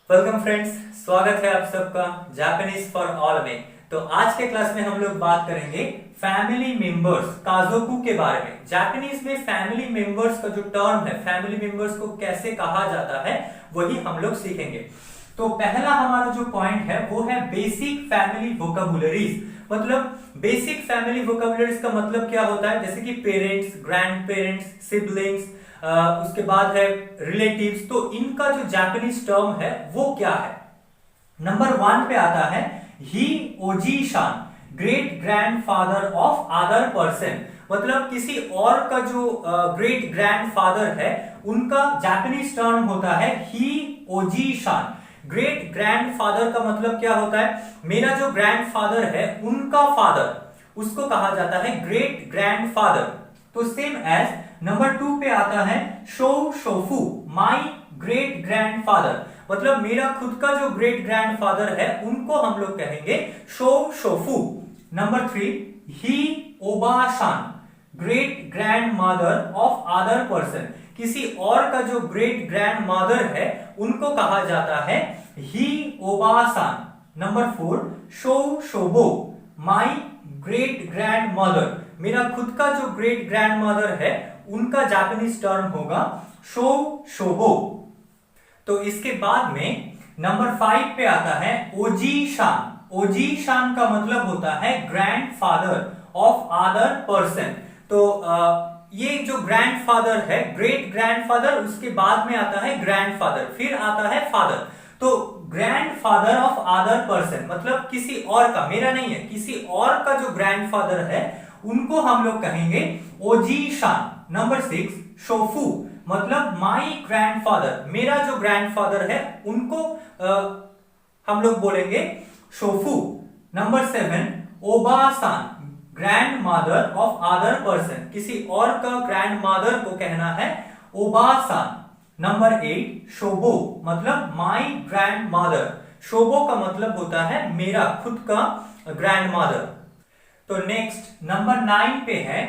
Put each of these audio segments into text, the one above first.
Welcome friends, स्वागत है आप सबका जापानीज फॉर ऑल में। तो आज के क्लास में हम लोग बात करेंगे फैमिली मेंबर्स काजोकू के बारे में। जापानीज में फैमिली मेंबर्स का जो टर्म है, फैमिली मेंबर्स को कैसे कहा जाता है, वही हम लोग सीखेंगे। तो पहला हमारा जो पॉइंट है वो है बेसिक फैमिली वोकैबुलरीज। मतलब बेसिक फैमिली वोकैबुलरीज का मतलब क्या होता है, जैसे कि पेरेंट्स, ग्रैंड पेरेंट्स, सिबलिंग्स, उसके बाद है रिलेटिव्स। तो इनका जो जापानीज टर्म है वो क्या है। नंबर 1 पे आता है ही ओजी शान, great grandfather of other person. मतलब किसी और का जो ग्रेट ग्रैंडफादर है उनका जापानीज टर्म होता है ही ओजी शान। ग्रेट ग्रैंडफादर का मतलब क्या होता है, मेरा जो ग्रैंडफादर है उनका फादर, उसको कहा जाता है ग्रेट ग्रैंडफादर। तो सेम एज नंबर 2 पे आता है शो शोफू, माई ग्रेट ग्रैंडफादर। मतलब मेरा खुद का जो ग्रेट ग्रैंडफादर है उनको हम लोग कहेंगे शो शोफू। नंबर 3 ही ओबाशान, great grand mother of other person. किसी और का जो ग्रेट ग्रैंड मदर है उनको कहा जाता है ही ओबासान। नंबर 4 शो शोबो, माई ग्रेट ग्रैंड मदर। मेरा खुद का जो ग्रेट ग्रैंड मदर है उनका जापानीज टर्म होगा शो शोबो। तो इसके बाद में नंबर 5 पे आता है ओजी शान। ओजी शान का मतलब होता है ग्रैंडफादर ऑफ अदर पर्सन। तो ये जो ग्रैंडफादर है, ग्रेट ग्रैंडफादर, उसके बाद में आता है ग्रैंडफादर, फिर आता है फादर। तो ग्रैंडफादर ऑफ अदर पर्सन मतलब किसी और का, मेरा नहीं है, किसी और का जो ग्रैंडफादर है उनको हम लोग कहेंगे ओजी शान। नंबर 6 शोफू, मतलब माई ग्रैंडफादर, मेरा जो ग्रैंडफादर है उनको हम लोग बोलेंगे शोफू। नंबर 7 ओबासान, grand mother of other person, किसी और का ग्रैंड मदर को कहना है ओबासान। नंबर 8 शोबो, मतलब माई ग्रैंड मदर। शोबो का मतलब होता है मेरा खुद का ग्रैंड मदर। तो नेक्स्ट नंबर 9 पे है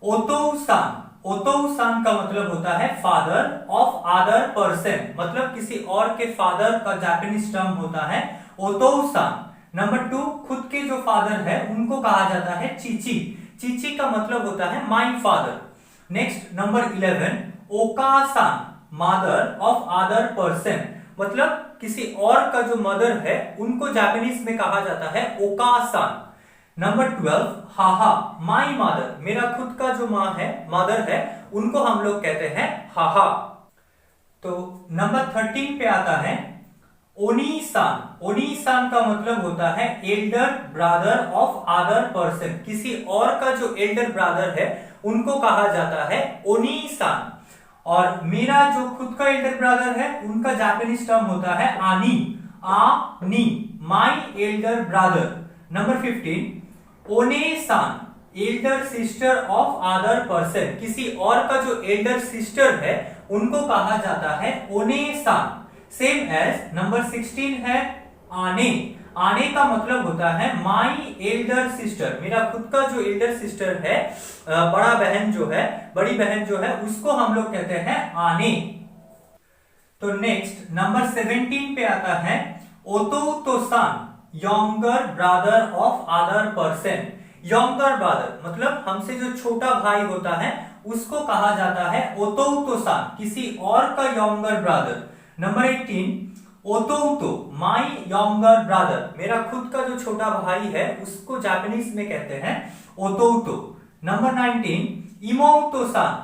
ओतोसान। ओतोसान का मतलब होता है फादर ऑफ अदर पर्सन, मतलब किसी और के फादर का जापानीज टर्म होता है ओतोसान। नंबर 2 खुद के जो फादर है उनको कहा जाता है चीची। चीची का मतलब होता है माई फादर। नेक्स्ट नंबर 11 ओकासान, मदर ऑफ अदर पर्सन, मतलब किसी और का जो मदर है उनको जापानीज में कहा जाता है ओकासान। नंबर 12 हाहा, माई मदर, मेरा खुद का जो माँ है, मदर है, उनको हम लोग कहते हैं हाहा। तो नंबर 13 पे आता है ओनीसान। ओनीसान का मतलब होता है Elder brother of other person, किसी और का जो एल्डर ब्रदर है उनको कहा जाता है ओनीसान। और मेरा जो खुद का एल्डर ब्रदर है उनका जापानीज टर्म होता है आनी, आनी, माई एल्डर ब्रदर। नंबर 15 ओनेसान, elder sister of other person, किसी और का जो एल्डर सिस्टर है उनको कहा जाता है ओनेसान। सेम एज नंबर 16 है आने। आने का मतलब होता है माई एल्डर सिस्टर, मेरा खुद का जो एल्डर सिस्टर है, बड़ा बहन जो है, बड़ी बहन जो है, उसको हम लोग कहते हैं आने। तो नेक्स्ट नंबर 17 पे आता है ओतोतोसान, younger brother of other person. Younger brother मतलब हमसे जो छोटा भाई होता है उसको कहा जाता है ओतोतोसान, किसी और का यंगर ब्रदर। नंबर 18 ओतोतो, माई यंगर ब्रदर, मेरा खुद का जो छोटा भाई है उसको जापानीज में कहते हैं ओतोतो। नंबर 19 इमोतोसान,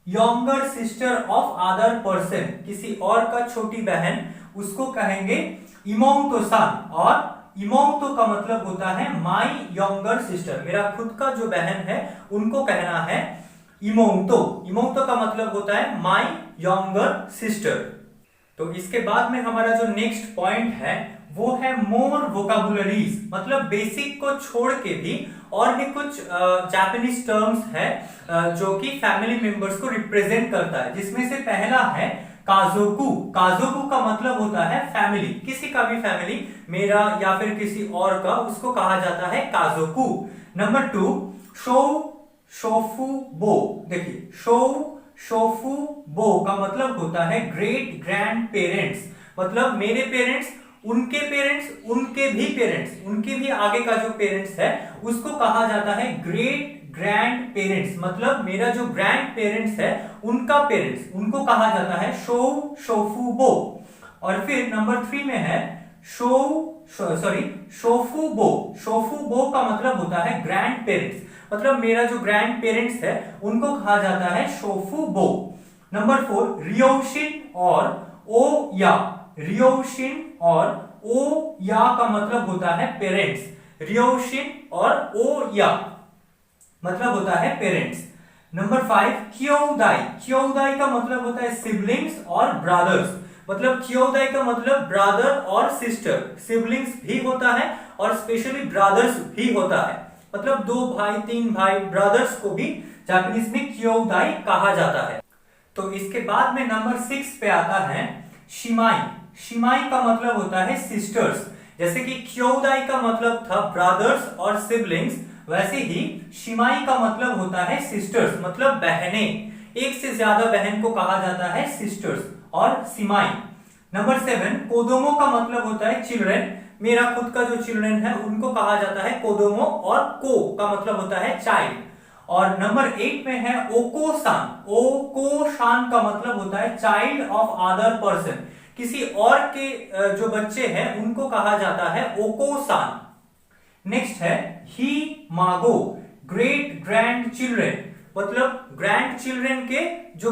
younger sister of other person, किसी और का छोटी बहन, उसको कहेंगे इमोतोसान। और इमोतो का मतलब होता है माई यंगर सिस्टर, मेरा खुद का जो बहन है उनको कहना है इमोतो। इमोतो का मतलब होता है माई यंगर सिस्टर। तो इसके बाद में हमारा जो नेक्स्ट पॉइंट है वो है मोर वोकैबुलरीज। मतलब बेसिक को छोड़ के भी और भी कुछ जापानीज टर्म्स है जो कि फैमिली मेंबर्स को रिप्रेजेंट करता है, जिसमें से पहला है काजोकू। काजोकू का मतलब होता है फैमिली, किसी का भी फैमिली, मेरा या फिर किसी और का, उसको कहा जाता है काजोकू। नंबर 2 शो शोफू बो। देखिए शो शोफू बो का मतलब होता है ग्रेट ग्रैंड पेरेंट्स। मतलब मेरे पेरेंट्स, उनके पेरेंट्स, उनके भी पेरेंट्स, उनके भी आगे का जो पेरेंट्स है उसको कहा जाता है ग्रेट ग्रैंड पेरेंट्स। मतलब मेरा जो ग्रैंड पेरेंट्स है उनका पेरेंट्स, उनको कहा जाता है शो शोफू बो। और फिर नंबर 3 में है शोफू बो। शोफू बो का मतलब होता है ग्रैंड पेरेंट्स, मतलब मेरा जो ग्रैंड पेरेंट्स है उनको कहा जाता है शोफू बो। नंबर 4 रियोशिन और ओ या। रियोशिन और ओ या का मतलब होता है पेरेंट्स। रियोशिन और ओ या मतलब होता है पेरेंट्स। नंबर 5 क्योदाई। क्योदाई का मतलब होता है सिबलिंग्स और ब्रदर्स। मतलब क्योदाई का मतलब ब्रदर और सिस्टर, सिबलिंग्स भी होता है और स्पेशली ब्रदर्स भी होता है। मतलब 2 भाई 3 भाई, ब्रदर्स को भी जापानीज में क्योदाई कहा जाता है। तो इसके बाद में नंबर 6 पे आता है शिमाई। शिमाई का मतलब होता है सिस्टर्स। जैसे कि क्योदाई का मतलब था ब्रदर्स और सिबलिंग्स, वैसे ही शिमाई का मतलब होता है सिस्टर्स, मतलब बहनें। एक से ज्यादा बहन को कहा जाता है सिस्टर्स और सिमाई। नंबर 7 कोदोमो का मतलब होता है चिल्ड्रन। मेरा खुद का जो चिल्ड्रन है उनको कहा जाता है कोदोमो, और को का मतलब होता है चाइल्ड। और नंबर 8 में है ओको-सान। ओको-सान का मतलब होता है चाइल्ड ऑफ अदर पर्सन। किसी और के जो बच्चे हैं उनको कहा जाता है ओको-सान। नेक्स्ट है ही मागो, ग्रेट ग्रैंड चिल्ड्रन। मतलब ग्रैंड चिल्ड्रन के जो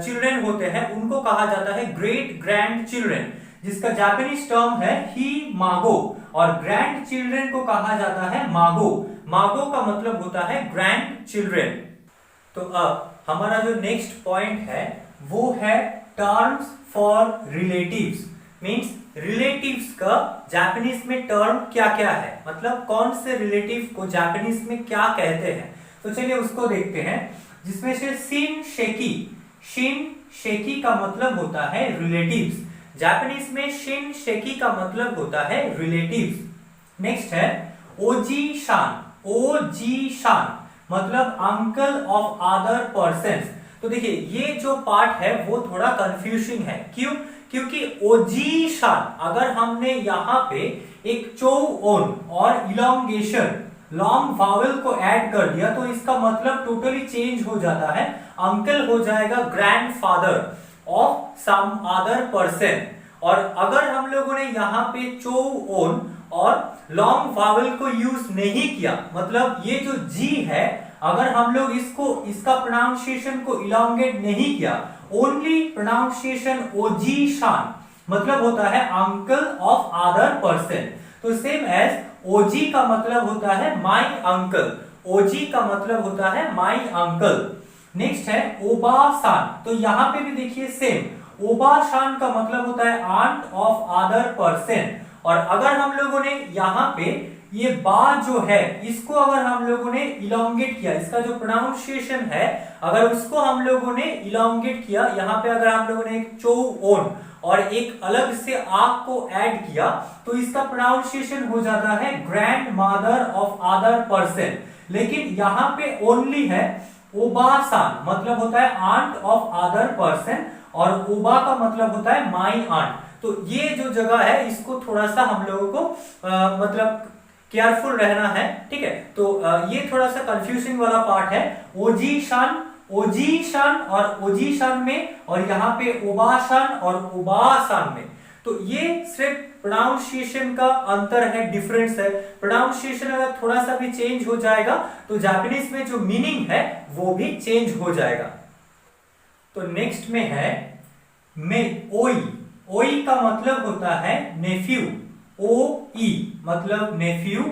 चिल्ड्रन होते हैं उनको कहा जाता है ग्रेट ग्रैंड चिल्ड्रन, जिसका जापानीज टर्म है ही मागो। और ग्रैंड चिल्ड्रन को कहा जाता है मागो। मागो का मतलब होता है ग्रैंड चिल्ड्रन। तो अब हमारा जो नेक्स्ट पॉइंट है वो है terms for relatives. Means relatives का जापानीज में टर्म क्या क्या है, मतलब कौन से रिलेटिव को जापानीज में क्या कहते हैं। तो चलिए उसको देखते हैं, जिसमें से शिन शेकी। शिन शेकी का मतलब होता है रिलेटिव्स। जापानीज में शिन शेकी का मतलब होता है रिलेटिव्स। नेक्स्ट है ओजी शान। ओजी शान मतलब अंकल ऑफ अदर पर्सन्स। तो देखिए ये जो पार्ट है वो थोड़ा कंफ्यूजिंग है। क्यों? क्योंकि ओजी शान अगर हमने यहाँ पे एक चो ओन और इलोंगेशन लॉन्ग वावल को ऐड कर दिया तो इसका मतलब टोटली चेंज हो जाता है। अंकल हो जाएगा grandfather of some other person. और अगर हम लोगों ने यहाँ पे चो ओन और लॉन्ग वावल को यूज नहीं किया, मतलब ये जो जी है अगर हम लोग इसका प्रोनाउंसिएशन को इलोंगेट नहीं किया, ओनली प्रोनाउंसिएशन ओजी शान मतलब होता है अंकल ऑफ अदर पर्सन। तो सेम एज ओजी का मतलब होता है माय अंकल। ओजी का मतलब होता है माय अंकल। नेक्स्ट है ओबा-सान। तो यहाँ पे भी देखिए सेम, ओबा-सान का मतलब होता है आंट ऑफ अदर पर्सन। और अगर हम लोगों ने यहाँ पे ये बा जो है इसको अगर हम लोगों ने इलोंगेट किया, इसका जो प्रोनाउंसिएशन है अगर उसको हम लोगों ने इलोंगेट किया, यहाँ पे अगर हम लोगों ने एक चो ओन और एक अलग से आग को ऐड किया तो इसका प्रोनाउंसिएशन हो जाता है grand mother of other person. लेकिन यहाँ पे ओनली है ओबा-सान मतलब होता है आंट ऑफ अदर पर्सन और ओबा का मतलब होता है माई आंट। तो ये जो जगह है इसको थोड़ा सा हम लोगों को मतलब केयरफुल रहना है, ठीक है। तो ये थोड़ा सा कंफ्यूजिंग वाला पार्ट है। ओजी शान और ओजी शान में, और यहाँ पे ओबा-सान और ओबा-सान में। तो ये सिर्फ प्रोनाउंसिएशन का अंतर है, डिफरेंस है। प्रोनाउंसिएशन अगर थोड़ा सा भी चेंज हो जाएगा तो जापानीज में जो मीनिंग है वो भी चेंज हो जाएगा। तो नेक्स्ट में है में ओई। ओई का मतलब होता है नेफ्यू। ओ ई मतलब नेफ्यू,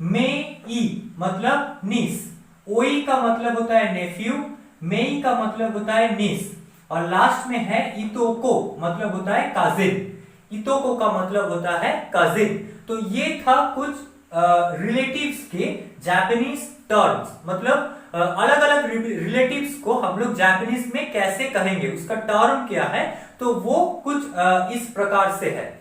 में ई मतलब नीस। ओई का मतलब होता है नेफ्यू, मेई का मतलब होता है नीस, और लास्ट में है इतोको मतलब होता है काजिन। इतोको का मतलब होता है काजिन। तो ये था कुछ रिलेटिव्स के जापानीज टर्म्स, मतलब अलग अलग रिलेटिव्स को हम लोग जापानीज में कैसे कहेंगे, उसका टर्म क्या है, तो वो कुछ इस प्रकार से है।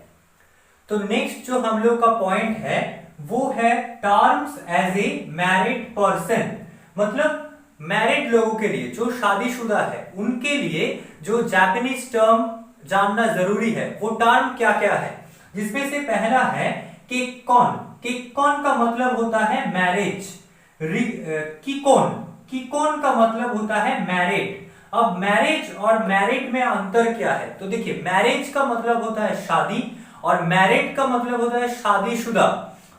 तो नेक्स्ट जो हम लोग का पॉइंट है वो है terms as a married person. मतलब मैरिड लोगों के लिए, जो शादीशुदा है उनके लिए जो जापानीज टर्म जानना जरूरी है। वो टर्म क्या क्या है, जिसमें से पहला है केक्कॉन। केक्कॉन का मतलब होता है मैरिज। कीकोन, कीकोन का मतलब होता है मैरिड। अब मैरिज और मैरिड में अंतर क्या है, तो देखिए मैरिज का मतलब होता है शादी और मैरिड का मतलब होता है शादीशुदा।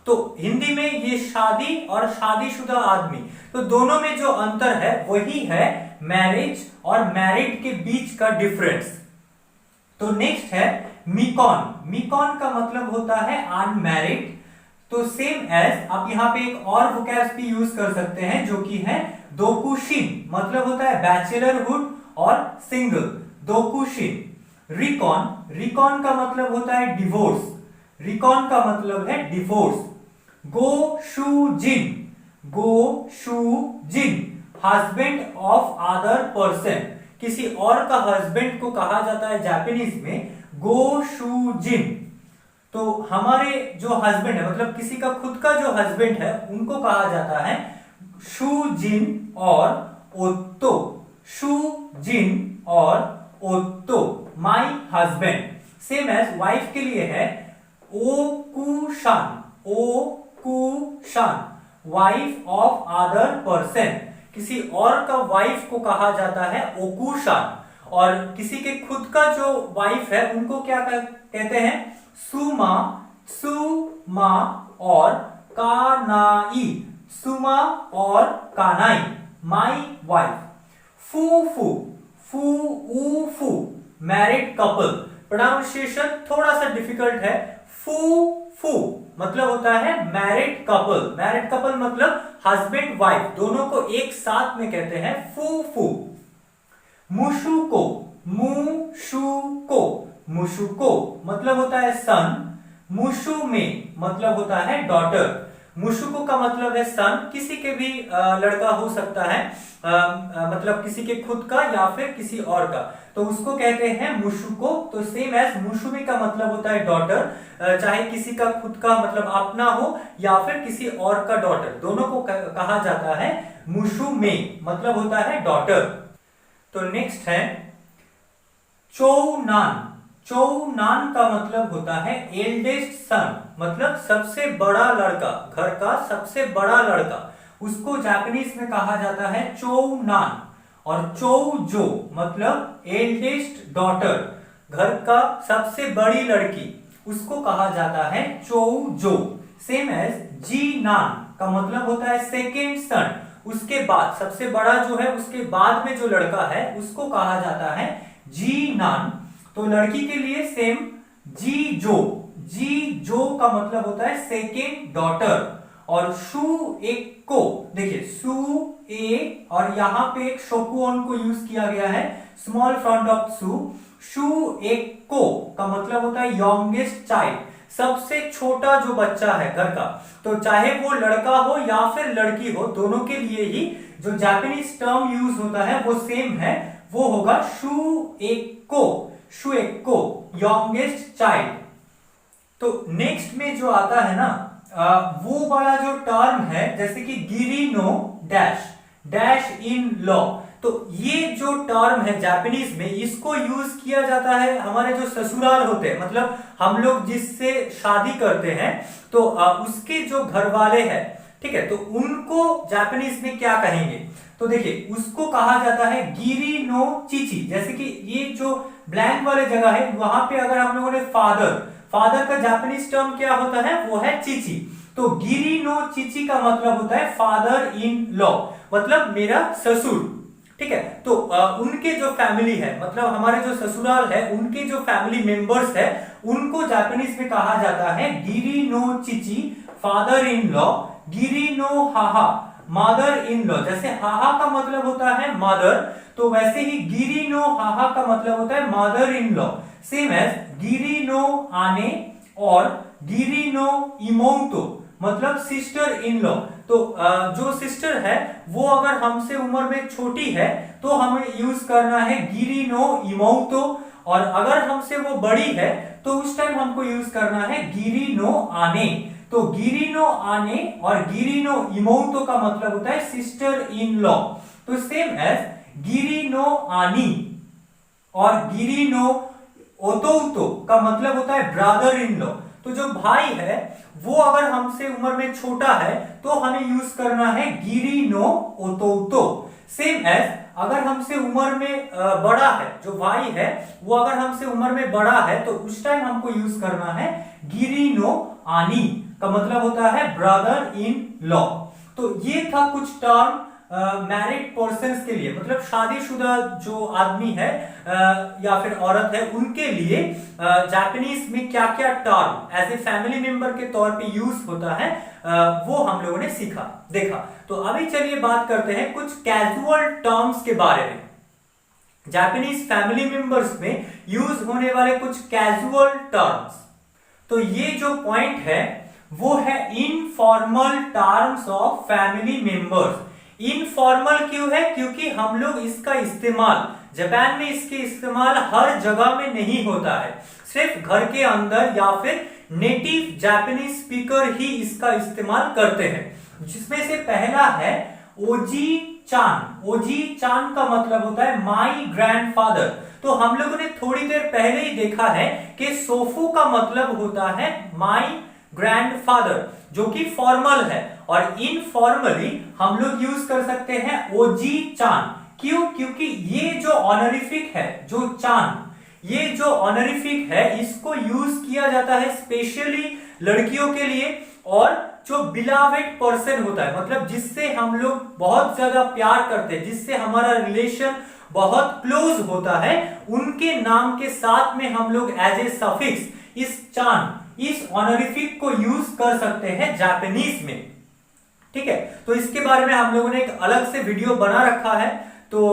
तो हिंदी में ये शादी और शादीशुदा आदमी, तो दोनों में जो अंतर है वही है मैरिज और मैरिड के बीच का डिफरेंस। तो नेक्स्ट है मिकॉन। मिकॉन का मतलब होता है अनमैरिड। तो सेम एज आप यहाँ पे एक और वोकैब्स भी यूज कर सकते हैं जो कि है दोकुशिन, मतलब होता है बैचलरहुड और सिंगल, दोकुशिन। रिकॉन, रिकॉन का मतलब होता है डिवोर्स, रिकॉन का मतलब है डिवोर्स। गो शू जिन, गो शू जिन, हस्बैंड ऑफ अदर पर्सन, किसी और का हस्बैंड को कहा जाता है जापानीज में गो शू जिन। तो हमारे जो हस्बैंड है, मतलब किसी का खुद का जो हस्बैंड है, उनको कहा जाता है शू जिन और ओत्तो, शू जिन और ओत्तो, my husband. Same as wife के लिए है ओकुशान, ओकुशान, वाइफ ऑफ अदर पर्सन, किसी और का वाइफ को कहा जाता है ओकुशान। और किसी के खुद का जो वाइफ है उनको क्या कहते हैं, सुमा, सुमा और कानाई, सुमा और कानाई, माई वाइफ। फूफू, फूफू, मैरिड कपल। प्रोनाउंसिएशन थोड़ा सा डिफिकल्ट है। फूफू मतलब होता है मैरिड कपल, मैरिड कपल मतलब हस्बैंड वाइफ दोनों को एक साथ में कहते हैं फूफू। मुशुको, मुशुको, मुशुको मतलब होता है सन, मुशुमे मतलब होता है डॉटर। मुशुको का मतलब है सन, किसी के भी लड़का हो सकता है, मतलब किसी के खुद का या फिर किसी और का, तो उसको कहते हैं मुशुको। तो सेम एज मुशुमे का मतलब होता है डॉटर, चाहे किसी का खुद का मतलब अपना हो या फिर किसी और का डॉटर, दोनों को कहा जाता है मुशुमे, मतलब होता है डॉटर। तो नेक्स्ट है चौनान। चौनान का मतलब होता है एल्डेस्ट सन, मतलब सबसे बड़ा लड़का, घर का सबसे बड़ा लड़का, उसको जापानीज में कहा जाता है चौनान। और चौजो मतलब एल्डेस्ट डॉटर, घर का सबसे बड़ी लड़की, उसको कहा जाता है चौजो। सेम एज जीनान का मतलब होता है सेकेंड सन, उसके बाद सबसे बड़ा जो है उसके बाद में जो लड़का है उसको कहा जाता है जीनान। तो लड़की के लिए सेम जीजो, जीजो का मतलब होता है सेकेंड डॉटर। और शु एक को, देखिए सु ए और यहां पे एक शोकुओन को यूज किया गया है, स्मॉल फ्रंट ऑफ सु। शु एक को का मतलब होता है यंगेस्ट चाइल्ड, सबसे छोटा जो बच्चा है घर का। तो चाहे वो लड़का हो या फिर लड़की हो, दोनों के लिए ही जो जापानीज टर्म यूज होता है वो सेम है, वो होगा शु एक को, शु एक को, यंगेस्ट चाइल्ड। तो नेक्स्ट में जो आता है ना, वो वाला जो टर्म है, जैसे कि गिरी नो डैश, डैश इन लॉ, तो ये जो टर्म है जापानीज में, इसको यूज किया जाता है हमारे जो ससुराल होते हैं, मतलब हम लोग जिससे शादी करते हैं तो उसके जो घर वाले हैं, ठीक है, तो उनको जापानीज में क्या कहेंगे, तो देखिए उसको कहा जाता है गिरी नो चिची। जैसे कि ये जो ब्लैंक वाले जगह है, वहां पे अगर हम लोगों ने फादर, फादर का जापानीज टर्म क्या होता है, वो है चिची। तो गिरी नो चिची का मतलब होता है फादर इन लॉ, मतलब मेरा ससुर, ठीक है। तो उनके जो फैमिली है, मतलब हमारे जो ससुराल है, उनके जो फैमिली मेंबर्स है, उनको जापानीज में कहा जाता है गिरी नो चिची, फादर इन लॉ। गिरी नो हाहा, मदर इन लॉ। जैसे हाहा का मतलब होता है मदर, तो वैसे ही गिरी नो हाहा का मतलब होता है mother in law. Same as गिरी नो आने और गिरी नो इमोतो, मतलब सिस्टर इन लॉ। तो जो सिस्टर है वो अगर हमसे उम्र में छोटी है तो हमें यूज करना है गिरी नो इमोतो, और अगर हमसे वो बड़ी है तो उस टाइम हमको यूज करना है गिरी नो आने। तो गिरी नो आने और गिरी नो इमोतो का मतलब होता है सिस्टर इन लॉ। तो सेम एज गिरी नो आनी और गिरी नो ओतोउतो का मतलब होता है ब्रदर इन लॉ। तो जो भाई है वो अगर हमसे उम्र में छोटा है तो हमें यूज करना है गिरी नो ओतोउतो। सेम एज अगर हमसे उम्र में बड़ा है, जो भाई है वो अगर हमसे उम्र में बड़ा है तो उस टाइम हमको यूज करना है गिरी नो आनी का मतलब होता है ब्रदर इन लॉ। तो ये था कुछ टर्म मैरिड पर्सन्स के लिए, मतलब शादीशुदा जो आदमी है या फिर औरत है उनके लिए जापानीज में क्या क्या term as a family member के तौर पे यूज होता है वो हम लोगों ने सीखा देखा। तो अभी चलिए बात करते हैं कुछ कैजुअल टर्म्स के बारे में। जापानीज फैमिली मेंबर्स में यूज होने वाले कुछ कैजुअल टर्म्स। तो ये जो पॉइंट है वो है informal terms of family members. Informal क्यों है? क्योंकि हम लोग इसका इस्तेमाल जापान में इसके इस्तेमाल हर जगह में नहीं होता है, सिर्फ घर के अंदर या फिर नेटिव जापानीज स्पीकर ही इसका इस्तेमाल करते हैं। जिसमें से पहला है ओजी चान। ओजी चान का मतलब होता है माई ग्रैंडफादर। तो हम लोगों ने थोड़ी देर पहले ही देखा है कि सोफू का मतलब होता है माई ग्रैंडफादर, जो कि फॉर्मल है, और इनफॉर्मली हम लोग यूज कर सकते हैं ओजी चान। क्यों? क्योंकि ये जो ऑनरिफिक है, जो चान, ये जो ऑनरिफिक है इसको यूज किया जाता है स्पेशली लड़कियों के लिए, और जो बिलावेड पर्सन होता है, मतलब जिससे हम लोग बहुत ज्यादा प्यार करते हैं, जिससे हमारा रिलेशन बहुत क्लोज होता है, उनके नाम के साथ में हम लोग एज ए सफिक्स इस चान, इस ऑनरिफिक को यूज कर सकते हैं जापानीज में। ठीक है, तो इसके बारे में हम लोगों ने एक अलग से वीडियो बना रखा है, तो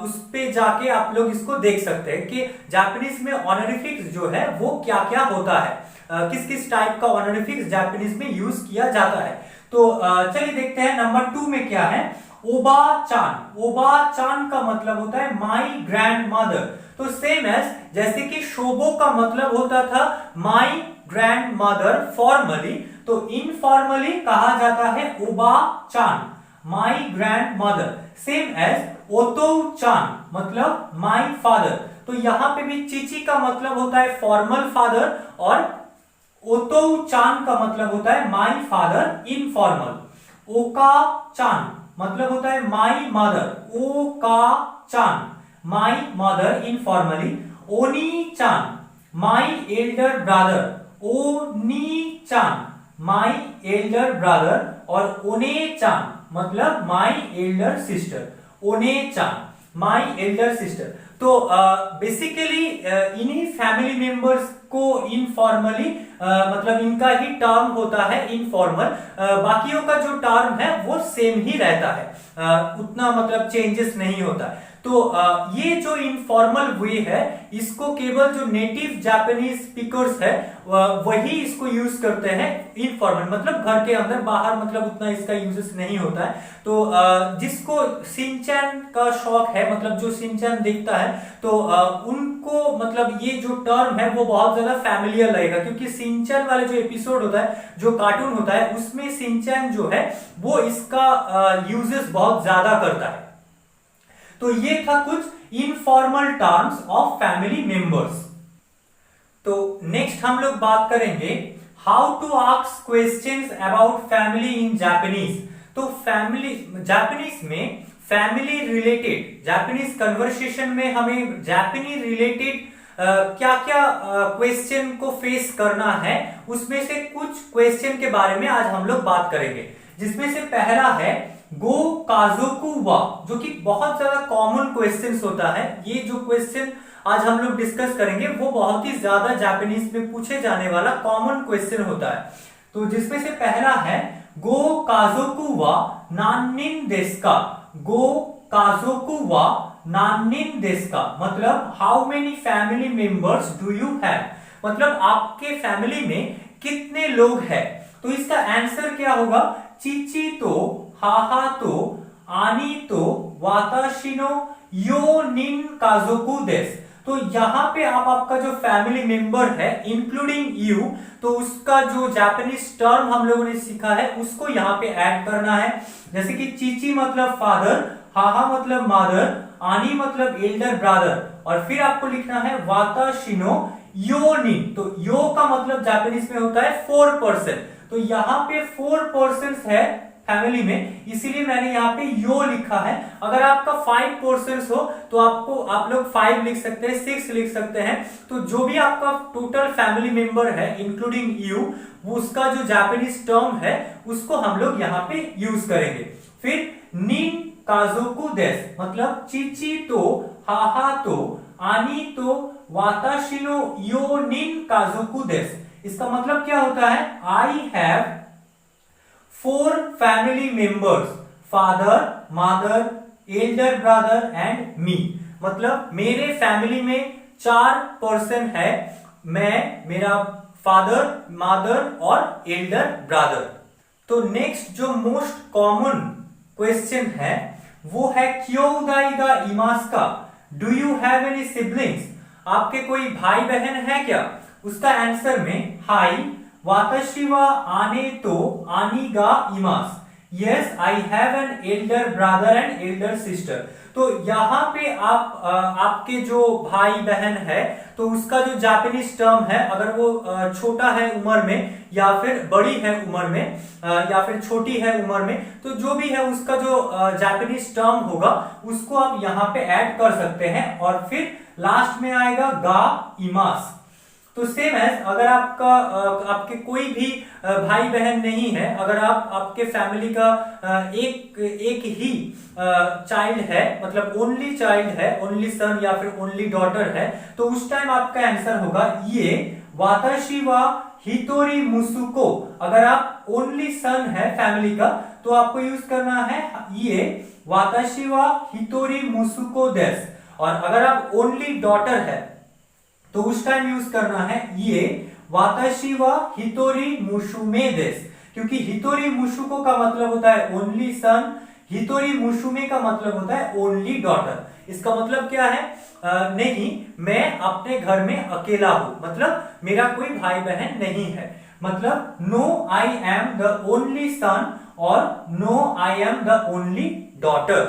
उस पे जाके आप लोग इसको देख सकते हैं कि जापानीज में ऑनरिफिक्स जो है वो क्या क्या होता है, किस किस टाइप का ऑनरिफिक्स जापानीज में यूज किया जाता है। तो चलिए देखते हैं नंबर 2 में क्या है। ओबा चान। ओबा चान का मतलब होता है माई ग्रैंड मदर। तो सेम एज जैसे कि शोबो का मतलब होता था माई ग्रैंड मदर फॉर्मली, तो इनफॉर्मली कहा जाता है ओबा चान, my grand mother. Same as ओतो चान मतलब माई फादर। तो यहां पे भी चीची का मतलब होता है फॉर्मल फादर, और ओतो चान का मतलब होता है माई फादर इनफॉर्मल। ओका चान मतलब होता है माई मदर। ओका चान माई मदर इनफॉर्मली। ओनी चान माई एल्डर ब्रदर। ओनी चान माई एल्डर ब्रदर, और ओने चान मतलब my elder sister. One Chan my elder sister. तो बेसिकली इन्हीं फैमिली मेंबर्स को इनफॉर्मली मतलब इनका ही टर्म होता है इनफॉर्मल। बाकियों का जो टर्म है वो सेम ही रहता है, उतना मतलब चेंजेस नहीं होता है। तो ये जो इनफॉर्मल वे है इसको केवल जो नेटिव जापानीज स्पीकर्स है वही इसको यूज करते हैं इनफॉर्मल, मतलब घर के अंदर, बाहर मतलब उतना इसका यूजेस नहीं होता है। तो जिसको शिनचैन का शौक है, मतलब जो शिनचैन देखता है, तो उनको मतलब ये जो टर्म है वो बहुत ज्यादा फैमिलियर लगेगा, क्योंकि शिनचैन वाले जो एपिसोड होता है, जो कार्टून होता है, उसमें शिनचैन जो है वो इसका यूजेस बहुत ज्यादा करता है। तो ये था कुछ informal terms of family members. तो नेक्स्ट हम लोग बात करेंगे how to ask questions about family in Japanese. तो फैमिली जापानीज में फैमिली रिलेटेड, जापानीज कन्वर्सेशन में हमें जापानी रिलेटेड क्या क्या क्वेश्चन को फेस करना है, उसमें से कुछ क्वेश्चन के बारे में आज हम लोग बात करेंगे। जिसमें से पहला है गो काजोकु वा, जो कि बहुत ज्यादा कॉमन क्वेश्चन होता है। ये जो क्वेश्चन आज हम लोग डिस्कस करेंगे वो बहुत ही ज्यादा जापानीज में पूछे जाने वाला कॉमन क्वेश्चन होता है। तो जिसमें से पहला है गो काजोकु वा नानिन देsu का। गो काजोकु वा नानिन देsu का मतलब how many family members do you have, मतलब आपके फैमिली में कितने लोग हैं। तो इसका आंसर क्या होगा? चीची तो, हाहा तो, आनी तो, वाताशी नो यो निन काजोकु देsu। तो यहाँ पे आप आपका जो फैमिली मेंबर है इंक्लूडिंग यू, तो उसका जो जापानीज टर्म हम लोगों ने सीखा है उसको यहाँ पे ऐड करना है। जैसे कि चीची मतलब फादर, हाहा मतलब मदर, आनी मतलब एल्डर ब्रदर, और फिर आपको लिखना है वाताशिनो योनिन। तो यो का मतलब जापानीज में होता है 4%, तो यहाँ पे 4% है फैमिली में, इसीलिए मैंने यहाँ पे यो लिखा है। अगर आपका 5% हो तो आप लोग 5 लिख सकते हैं, 6 लिख सकते हैं। तो जो भी आपका टोटल फैमिली मेंबर है इंक्लूडिंग यू, उसका जो जापानीज टर्म है उसको हम लोग यहाँ पे यूज करेंगे। फिर निन काजोकु देस, मतलब चीची तो, हाहा तो, आनी तो, वाताशिनो यो निन काजोकु देस। इसका मतलब क्या होता है? I have 4 family members, father, mother, Elder brother and me. मतलब मेरे फैमिली में 4 पर्सन है, मैं, मेरा फादर, मदर और एल्डर ब्रदर। तो नेक्स्ट जो मोस्ट कॉमन क्वेश्चन है वो है क्योदाई गा इमास का, do you have any siblings? आपके कोई भाई बहन है क्या? उसका आंसर में हाई वाताशी वा आने तो आनी गा इमास, yes I have an elder brother and elder sister. तो यहाँ पे आपके जो भाई बहन है तो उसका जो जापानीज टर्म है, अगर वो छोटा है उम्र में या फिर बड़ी है उम्र में या फिर छोटी है उम्र में, तो जो भी है उसका जो जापानीज टर्म होगा उसको आप यहाँ पे ऐड कर सकते हैं और फिर लास्ट में आएगा गा इमास। तो सेम है, अगर आपके कोई भी भाई बहन नहीं है, अगर आपके फैमिली का एक ही चाइल्ड है, मतलब ओनली चाइल्ड है, ओनली सन या फिर ओनली डॉटर है, तो उस टाइम आपका आंसर होगा ये वाताशी वा हितोरी मुसुको। अगर आप ओनली सन है फैमिली का तो आपको यूज करना है ये वाताशी वा हितोरी मुसुको देस। और अगर आप ओनली डॉटर है तो उस टाइम यूज करना है ये वाताशी वा हितोरी मुशुमे देस, क्योंकि हितोरी मुशुको का मतलब होता है ओनली सन, हितोरी मुशुमे का मतलब होता है ओनली डॉटर। इसका मतलब क्या है? नहीं, मैं अपने घर में अकेला हूं, मतलब मेरा कोई भाई बहन नहीं है। मतलब no I am the only son और no I am the only daughter.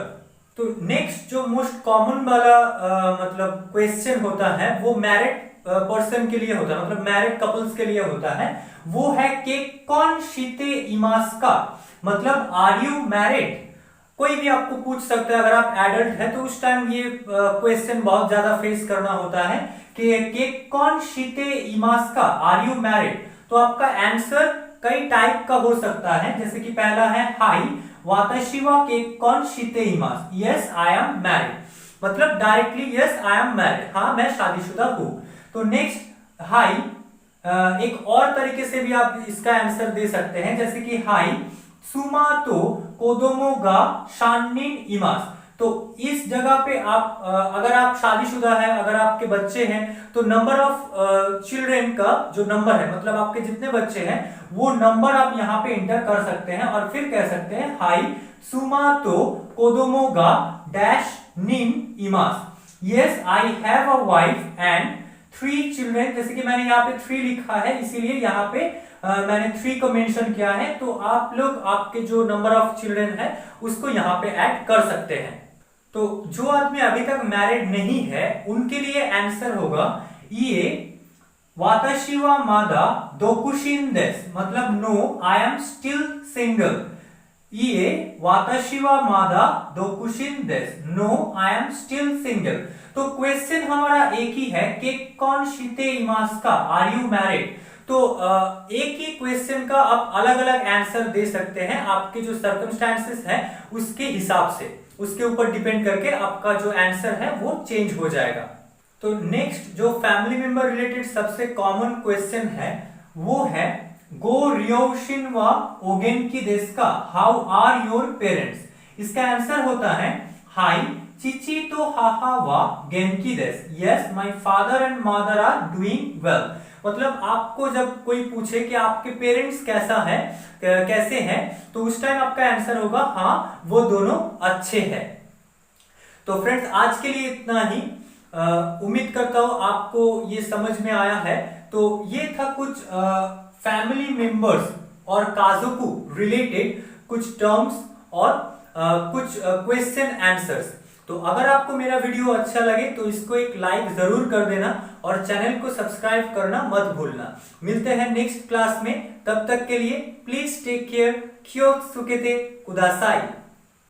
तो नेक्स्ट जो मोस्ट कॉमन वाला मतलब क्वेश्चन होता है वो मैरिड पर्सन के लिए होता है, मतलब मैरिड कपल्स के लिए होता है। वो है कि कौन शीते इमास का, मतलब आर यू मैरिड? कोई भी आपको पूछ सकता है, अगर आप एडल्ट है तो उस टाइम ये क्वेश्चन बहुत ज्यादा फेस करना होता है कि कौन शीते इमास का, आर यू मैरिड? तो आपका आंसर कई टाइप का हो सकता है, जैसे कि पहला है हाई वाताशी वा केक्कोन शीते इमास, यस आई एम मैरिड, मतलब directly yes I am married, हाँ मैं शादीशुदा हूं। तो नेक्स्ट हाई, एक और तरीके से भी आप इसका आंसर दे सकते हैं, जैसे कि हाई सुमातो कोदोमो गा शान्निन इमास। तो इस जगह पे आप अगर आप शादीशुदा है, अगर आपके बच्चे हैं, तो नंबर ऑफ चिल्ड्रेन का जो नंबर है, मतलब आपके जितने बच्चे हैं वो नंबर आप यहाँ पे इंटर कर सकते हैं और फिर कह सकते हैं हाई सुमातो कोदोमो गा डैश निन इमास, yes I have a wife and 3 children. जैसे कि मैंने यहाँ पे 3 लिखा है, इसीलिए यहाँ पे मैंने 3 को मेंशन किया है। तो आप लोग आपके जो नंबर ऑफ चिल्ड्रेन है उसको यहाँ पे ऐड कर सकते हैं। तो जो आदमी अभी तक मैरिड नहीं है उनके लिए आंसर होगा ये वाताशी वा मादा दोकुशिन देस, मतलब no I am still single. ये वाताशी वा मादा दोकुशिन देस, no I am still single. तो क्वेश्चन हमारा एक ही है कि कौन शीते इमास का, आर यू मैरिड? तो एक ही क्वेश्चन का आप अलग अलग आंसर दे सकते हैं, आपके जो सर्कमस्टेंसेस है उसके हिसाब से, उसके ऊपर डिपेंड करके आपका जो आंसर है वो चेंज हो जाएगा। तो नेक्स्ट जो फैमिली मेंबर रिलेटेड सबसे कॉमन क्वेश्चन है वो है गो रियोशिन वा ओगेनकी देस का, हाउ आर योर पेरेंट्स? इसका आंसर होता है हाई चिची तो हाहा वा गेनकी देस, yes my father and mother are doing well. मतलब आपको जब कोई पूछे कि आपके पेरेंट्स कैसे हैं, तो उस टाइम आपका आंसर होगा हाँ वो दोनों अच्छे हैं। तो फ्रेंड्स आज के लिए इतना ही, उम्मीद करता हूं आपको ये समझ में आया है। तो ये था कुछ फैमिली मेंबर्स और काजोकू रिलेटेड कुछ टर्म्स और कुछ क्वेश्चन आंसर्स। तो अगर आपको मेरा वीडियो अच्छा लगे तो इसको एक लाइक जरूर कर देना और चैनल को सब्सक्राइब करना मत भूलना। मिलते हैं नेक्स्ट क्लास में, तब तक के लिए प्लीज टेक केयर। क्यों सुकेते कुदासाई।